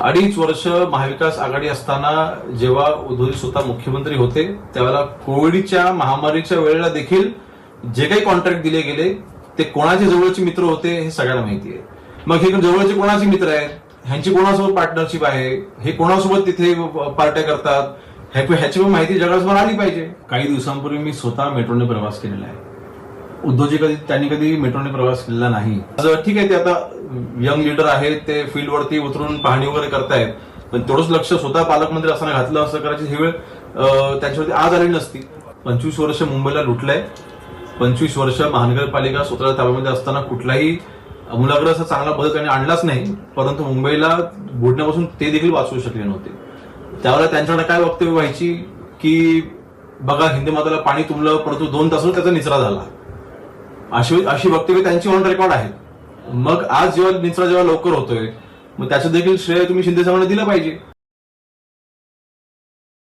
2.5 वर्ष महाविकास आघाडी असताना जेव्हा उद्धवजी स्वतः मुख्यमंत्री होते त्यावेळेला कोविडच्या महामारीच्या वेळेला देखील जे काही कॉन्ट्रॅक्ट दिले गेले ते कोणाचे जवळचे मित्र होते हे सगळ्यांना माहिती आहे. मग हे जवळचे कोणाचे मित्र आहेत, ह्यांची कोणासोबत पार्टनरशिप आहे, हे कोणासोबत तिथे पार्ट्या करतात, ह्याची पण माहिती जगासमोर आली पाहिजे. काही दिवसांपूर्वी मी स्वतः मेट्रोने प्रवास केलेला आहे. उद्धवजी त्यांनी कधी मेट्रोने प्रवास केलेला नाही. ठीक आहे, ते आता यंग लीडर आहेत, ते फील्डवरती उतरून पाहणी वगैरे करतायत, पण तेवढंच लक्ष स्वतः पालकमंत्री असताना घातलं असं करायची ही वेळ त्यांच्यावरती आज आली नसती. 25 वर्ष मुंबईला लुटलंय, 25 वर्ष महानगरपालिका स्वतःच्या ताब्यामध्ये असताना कुठलाही मुलाकडे असा चांगला बदल त्यांनी आणलाच नाही, परंतु मुंबईला बुडण्यापासून ते देखील वाचवू शकले नव्हते. त्यावेळेला त्यांच्याकडे काय वक्तव्य व्हायची की बघा हिंदी माताला पाणी तुंबलं परंतु 2 तासावर त्याचा निचरा झाला, अशी वक्तव्य त्यांची ऑन रेकॉर्ड आहेत. मग आज जेव्हा निचरा लवकर होतोय मग त्याचं देखील श्रेय तुम्ही शिंदे साहेबांना दिलं पाहिजे.